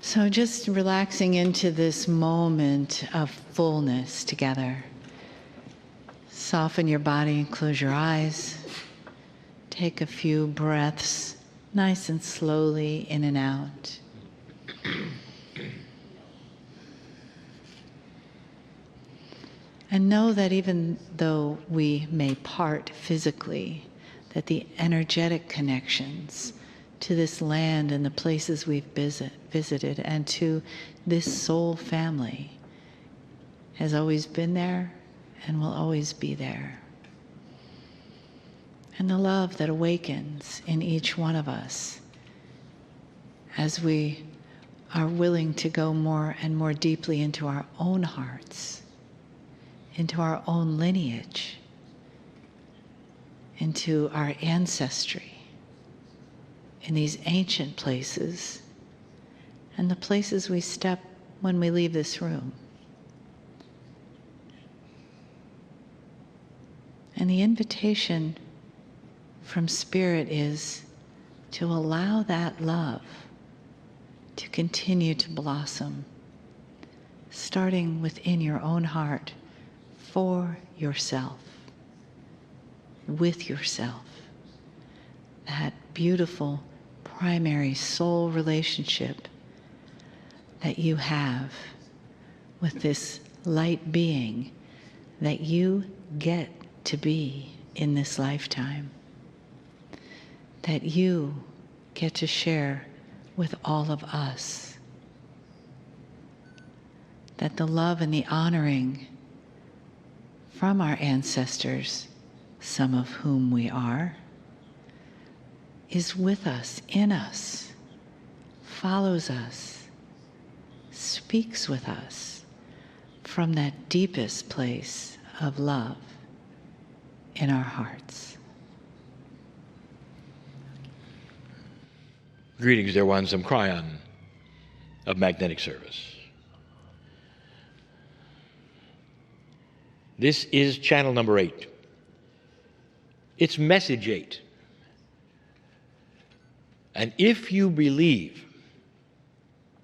So just relaxing into this moment of fullness together. Soften your body and close your eyes. Take a few breaths, nice and slowly in and out. And know that even though we may part physically, that the energetic connections to this land and the places we've visited and to this soul family has always been there and will always be there. And the love that awakens in each one of us as we are willing to go more and more deeply into our own hearts, into our own lineage, into our ancestry, in these ancient places, and the places we step when we leave this room. And the invitation from Spirit is to allow that love to continue to blossom, starting within your own heart, for yourself, with yourself. That beautiful primary soul relationship that you have with this light being that you get to be in this lifetime, that you get to share with all of us. That the love and the honoring from our ancestors, some of whom we are, is with us, in us, follows us, speaks with us from that deepest place of love in our hearts. Greetings, dear ones. I'm Kryon of Magnetic Service. This is channel number 8. It's message 8. And if you believe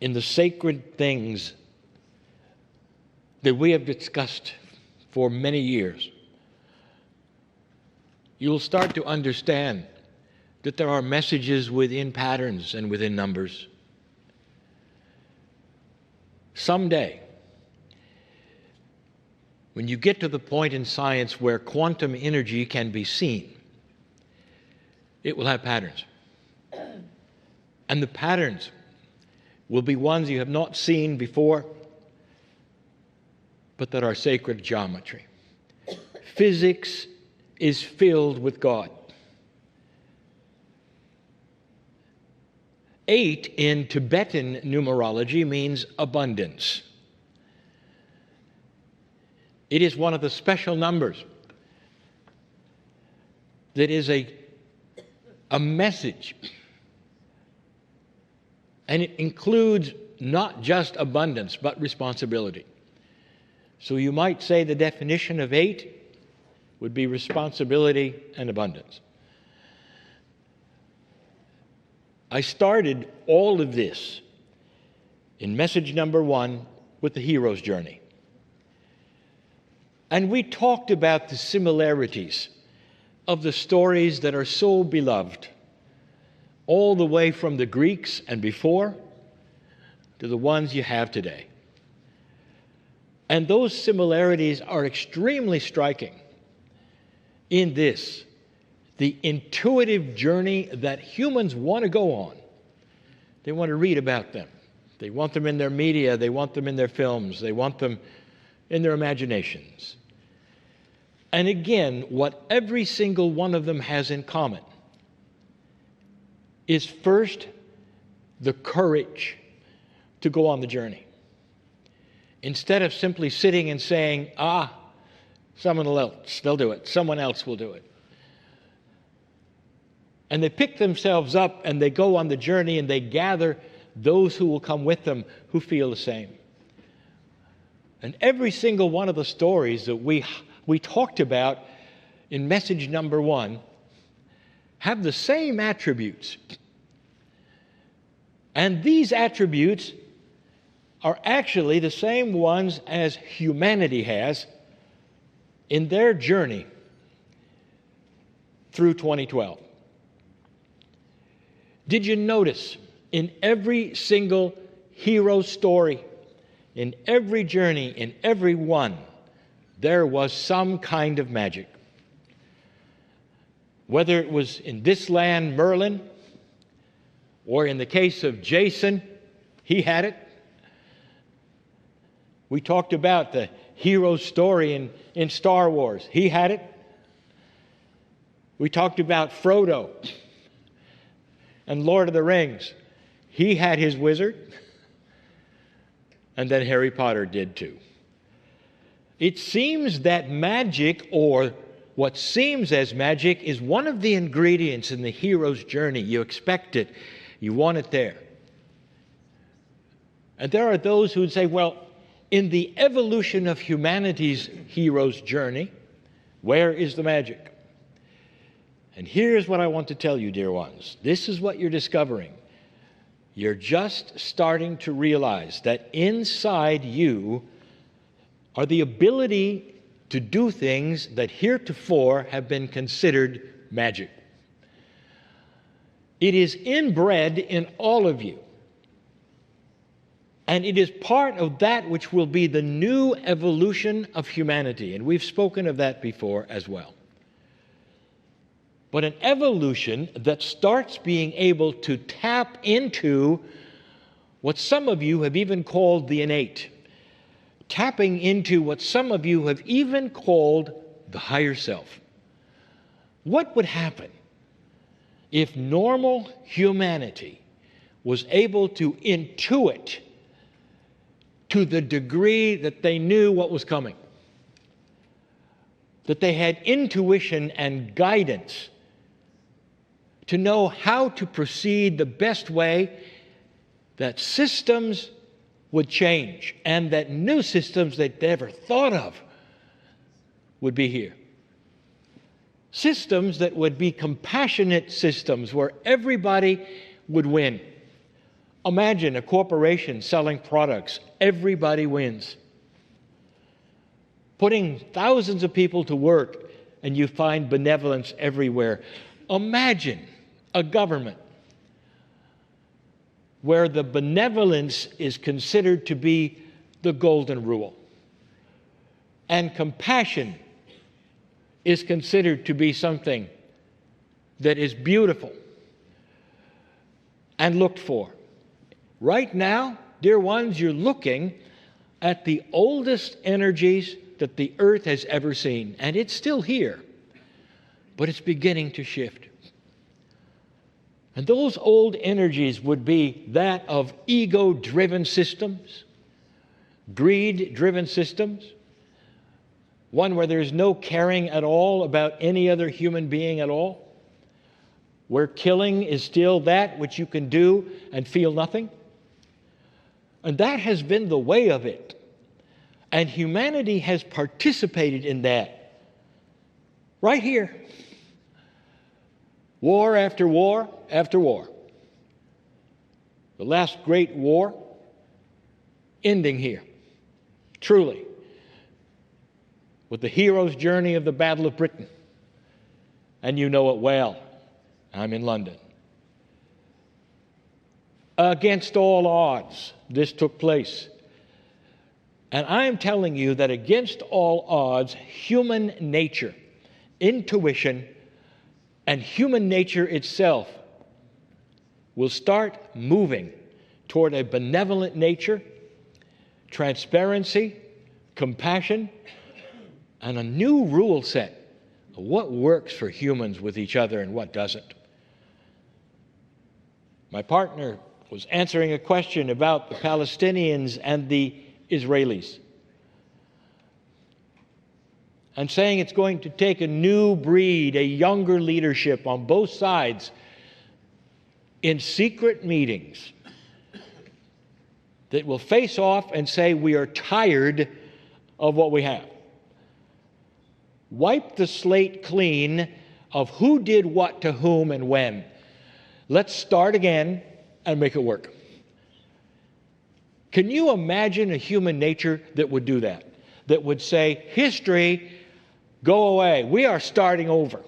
in the sacred things that we have discussed for many years, you'll start to understand that there are messages within patterns and within numbers. Someday, when you get to the point in science where quantum energy can be seen, it will have patterns. And the patterns will be ones you have not seen before, but that are sacred geometry. Physics is filled with God. 8 in Tibetan numerology means abundance. It is one of the special numbers that is a message. And it includes not just abundance, but responsibility. So you might say the definition of 8 would be responsibility and abundance. I started all of this in message number 1 with the hero's journey. And we talked about the similarities of the stories that are so beloved, all the way from the Greeks and before to the ones you have today. And those similarities are extremely striking in this, the intuitive journey that humans want to go on. They want to read about them. They want them in their media. They want them in their films. They want them in their imaginations. And again, what every single one of them has in common is first the courage to go on the journey. Instead of simply sitting and saying, someone else, they'll do it. Someone else will do it. And they pick themselves up and they go on the journey and they gather those who will come with them who feel the same. And every single one of the stories that we talked about in message number 1 have the same attributes. And these attributes are actually the same ones as humanity has in their journey through 2012. Did you notice in every single hero story, in every journey, in every one, there was some kind of magic? Whether it was in this land, Merlin, or in the case of Jason, he had it. We talked about the hero story in Star Wars. He had it. We talked about Frodo and Lord of the Rings. He had his wizard. And then Harry Potter did too. It seems that magic, or what seems as magic, is one of the ingredients in the hero's journey. You expect it. You want it there. And there are those who would say, well, in the evolution of humanity's hero's journey, where is the magic? And here's what I want to tell you, dear ones. This is what you're discovering. You're just starting to realize that inside you are the ability to do things that heretofore have been considered magic. It is inbred in all of you. And it is part of that which will be the new evolution of humanity. And we've spoken of that before as well. But an evolution that starts being able to tap into what some of you have even called the innate, tapping into what some of you have even called the higher self. What would happen if normal humanity was able to intuit to the degree that they knew what was coming? That they had intuition and guidance to know how to proceed the best way, that systems would change and that new systems they'd never thought of would be here. Systems that would be compassionate systems where everybody would win. Imagine a corporation selling products. Everybody wins. Putting thousands of people to work and you find benevolence everywhere. Imagine a government where the benevolence is considered to be the golden rule and compassion is considered to be something that is beautiful and looked for. Right now, dear ones, you're looking at the oldest energies that the earth has ever seen, and it's still here, but it's beginning to shift. And those old energies would be that of ego-driven systems, greed-driven systems, one where there's no caring at all about any other human being at all, where killing is still that which you can do and feel nothing. And that has been the way of it. And humanity has participated in that. Right here. War after war after war. The last great war ending here. Truly. With the hero's journey of the Battle of Britain. And you know it well. I'm in London. Against all odds, this took place. And I'm telling you that against all odds, human nature, intuition, and human nature itself will start moving toward a benevolent nature, transparency, compassion, and a new rule set of what works for humans with each other and what doesn't. My partner was answering a question about the Palestinians and the Israelis, and saying it's going to take a new breed, a younger leadership on both sides in secret meetings that will face off and say, we are tired of what we have. Wipe the slate clean of who did what to whom and when. Let's start again and make it work. Can you imagine a human nature that would do that? That would say, history, go away. We are starting over.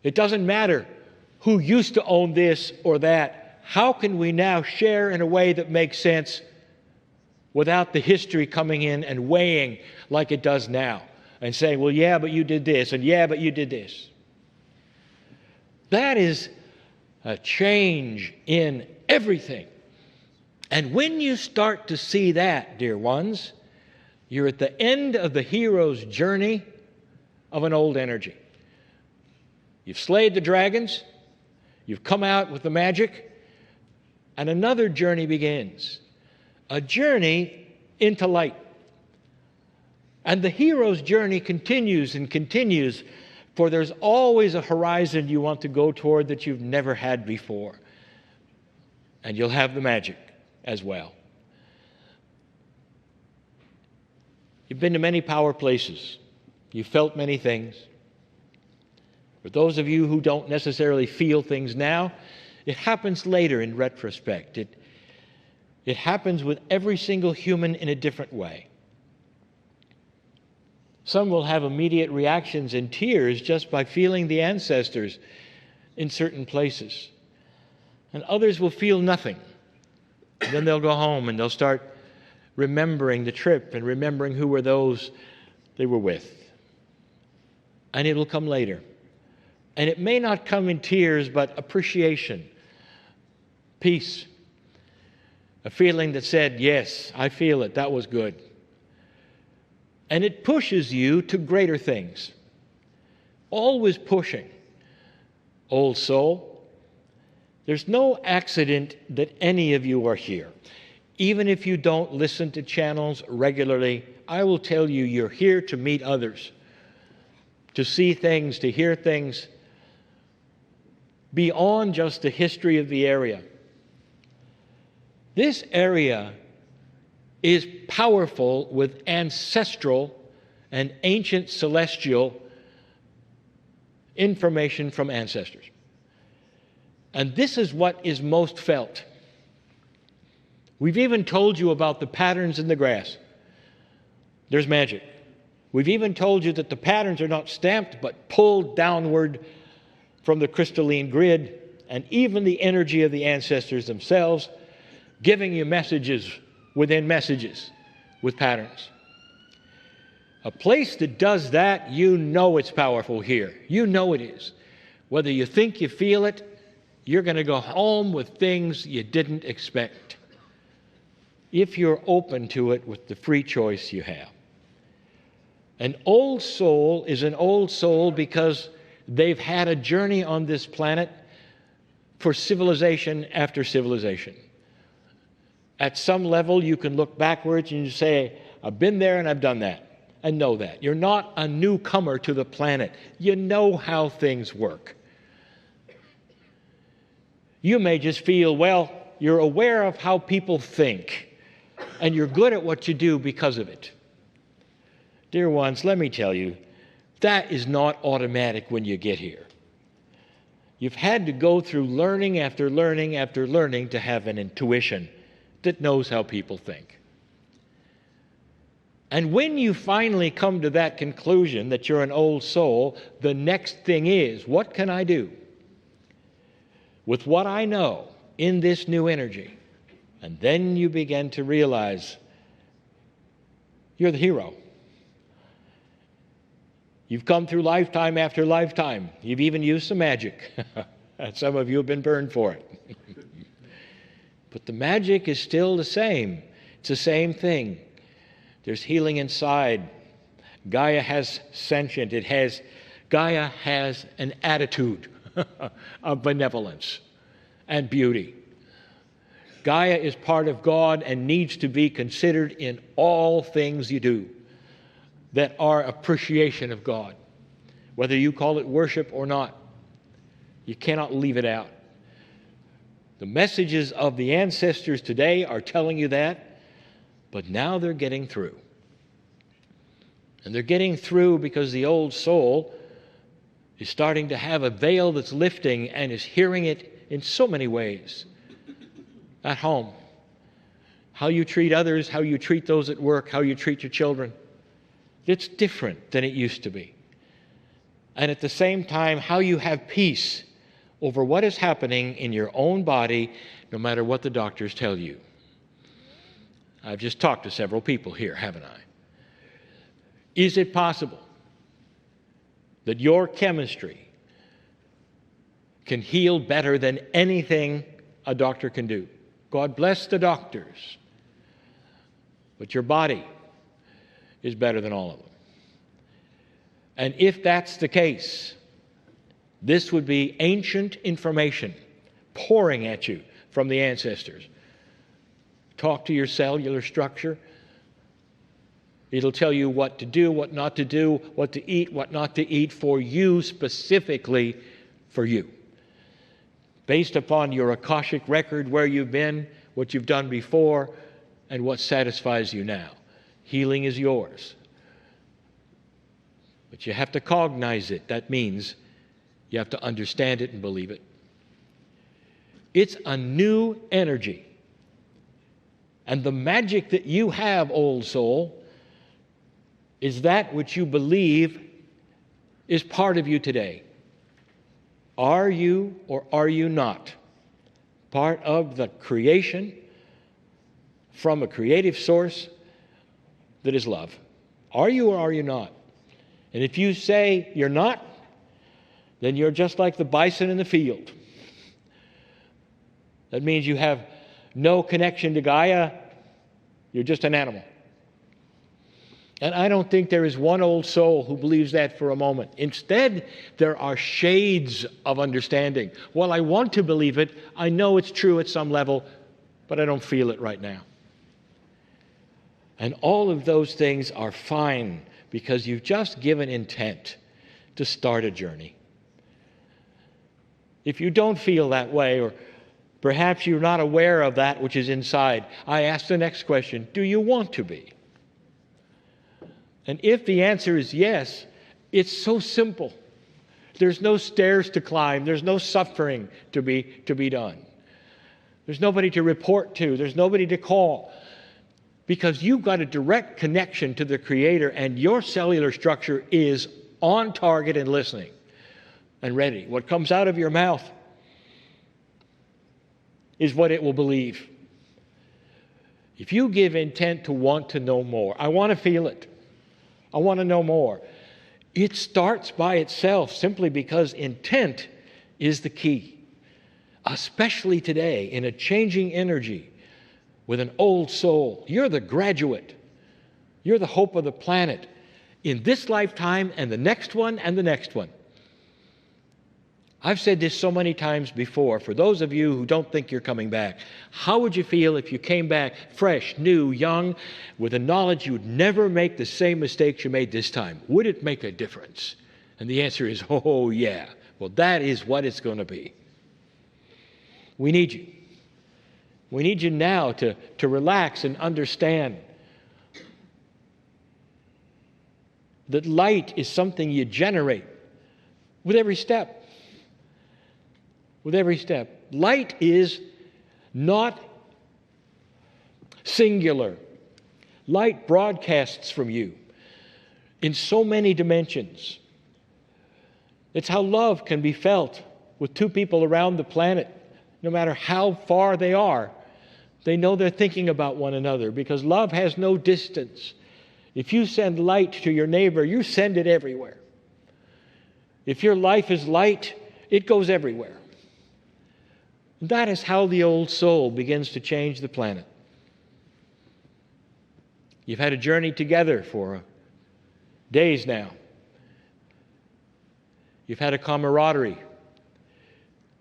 It doesn't matter who used to own this or that. How can we now share in a way that makes sense without the history coming in and weighing like it does now and saying, well, yeah, but you did this, and yeah, but you did this. That is a change in everything. And when you start to see that, dear ones, you're at the end of the hero's journey of an old energy. You've slayed the dragons, you've come out with the magic, and another journey begins. A journey into light. And the hero's journey continues and continues, for there's always a horizon you want to go toward that you've never had before. And you'll have the magic as well. You've been to many power places. You've felt many things. For those of you who don't necessarily feel things now, it happens later in retrospect. It happens with every single human in a different way. Some will have immediate reactions and tears just by feeling the ancestors in certain places. And others will feel nothing. And then they'll go home and they'll start remembering the trip and remembering who were those they were with. And it'll come later. And it may not come in tears, but appreciation, peace, a feeling that said, yes, I feel it, that was good. And it pushes you to greater things. Always pushing. Old soul, there's no accident that any of you are here. Even if you don't listen to channels regularly, I will tell you you're here to meet others, to see things, to hear things beyond just the history of the area. This area is powerful with ancestral and ancient celestial information from ancestors. And this is what is most felt. We've even told you about the patterns in the grass. There's magic. We've even told you that the patterns are not stamped but pulled downward from the crystalline grid, and even the energy of the ancestors themselves giving you messages within messages with patterns. A place that does that, you know it's powerful here. You know it is. Whether you think you feel it, you're going to go home with things you didn't expect, if you're open to it with the free choice you have. An old soul is an old soul because they've had a journey on this planet for civilization after civilization. At some level, you can look backwards and you say, I've been there and I've done that, and know that. You're not a newcomer to the planet. You know how things work. You may just feel, well, you're aware of how people think, and you're good at what you do because of it. Dear ones, let me tell you, that is not automatic when you get here. You've had to go through learning after learning after learning to have an intuition that knows how people think. And when you finally come to that conclusion that you're an old soul, the next thing is, what can I do with what I know in this new energy? And then you begin to realize you're the hero. You've come through lifetime after lifetime. You've even used some magic. And some of you have been burned for it. But the magic is still the same. It's the same thing. There's healing inside. Gaia has sentient. Gaia has an attitude of benevolence and beauty. Gaia is part of God and needs to be considered in all things you do that are appreciation of God. Whether you call it worship or not, you cannot leave it out. The messages of the ancestors today are telling you that, but now they're getting through. And they're getting through because the old soul is starting to have a veil that's lifting and is hearing it in so many ways. At home, how you treat others, how you treat those at work, how you treat your children. It's different than it used to be. And at the same time, how you have peace over what is happening in your own body, no matter what the doctors tell you. I've just talked to several people here, haven't I? Is it possible that your chemistry can heal better than anything a doctor can do? God bless the doctors, but your body is better than all of them. And if that's the case, this would be ancient information pouring at you from the ancestors. Talk to your cellular structure. It'll tell you what to do, what not to do, what to eat, what not to eat for you, specifically for you. Based upon your Akashic record, where you've been, what you've done before, and what satisfies you now. Healing is yours. But you have to cognize it. That means you have to understand it and believe it. It's a new energy. And the magic that you have, old soul, is that which you believe is part of you today. Are you or are you not part of the creation from a creative source that is love? Are you or are you not? And if you say you're not, then you're just like the bison in the field. That means you have no connection to Gaia. You're just an animal. And I don't think there is one old soul who believes that for a moment. Instead, there are shades of understanding. While I want to believe it, I know it's true at some level, but I don't feel it right now. And all of those things are fine because you've just given intent to start a journey. If you don't feel that way, or perhaps you're not aware of that which is inside, I ask the next question, do you want to be? And if the answer is yes, it's so simple. There's no stairs to climb. There's no suffering to be done. There's nobody to report to. There's nobody to call. Because you've got a direct connection to the Creator, and your cellular structure is on target and listening and ready. What comes out of your mouth is what it will believe. If you give intent to want to know more, I want to feel it. I want to know more. It starts by itself simply because intent is the key. Especially today in a changing energy with an old soul. You're the graduate. You're the hope of the planet in this lifetime and the next one and the next one. I've said this so many times before. For those of you who don't think you're coming back, how would you feel if you came back fresh, new, young, with the knowledge you would never make the same mistakes you made this time? Would it make a difference? And the answer is, oh, yeah. Well, that is what it's going to be. We need you. We need you now to relax and understand that light is something you generate with every step. With every step. Light is not singular. Light broadcasts from you in so many dimensions. It's how love can be felt with two people around the planet. No matter how far they are, they know they're thinking about one another because love has no distance. If you send light to your neighbor, you send it everywhere. If your life is light, it goes everywhere. That is how the old soul begins to change the planet. You've had a journey together for days now. You've had a camaraderie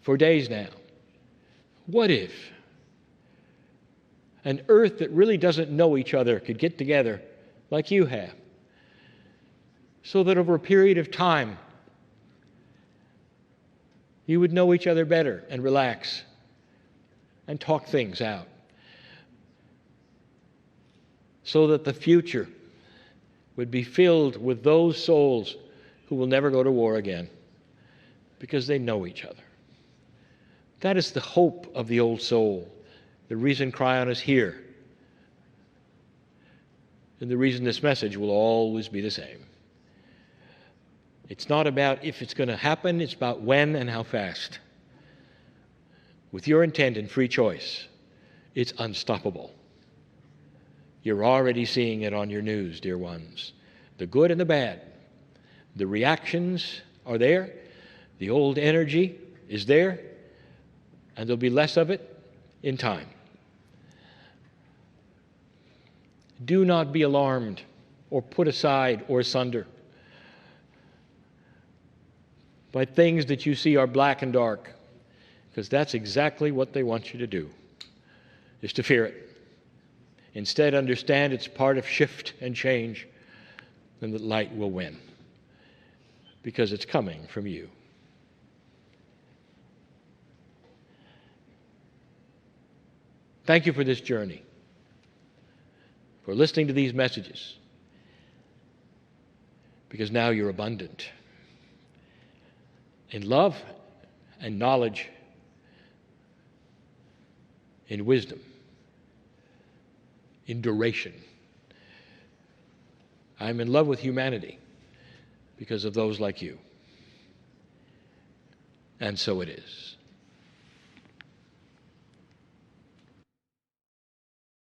for days now. What if an earth that really doesn't know each other could get together like you have, so that over a period of time you would know each other better and relax and talk things out, so that the future would be filled with those souls who will never go to war again because they know each other. That is the hope of the old soul, the reason Kryon is here then the reason this message will always be the same. It's not about if it's going to happen, it's about when and how fast. With your intent and free choice, it's unstoppable. You're already seeing it on your news, dear ones. The good and the bad. The reactions are there. The old energy is there. And there'll be less of it in time. Do not be alarmed or put aside or asunder by things that you see are black and dark, because that's exactly what they want you to do, is to fear it. Instead, understand it's part of shift and change, and that light will win, because it's coming from you. Thank you for this journey, for listening to these messages, because now you're abundant in love and knowledge, in wisdom, in duration. I'm in love with humanity because of those like you. And so it is.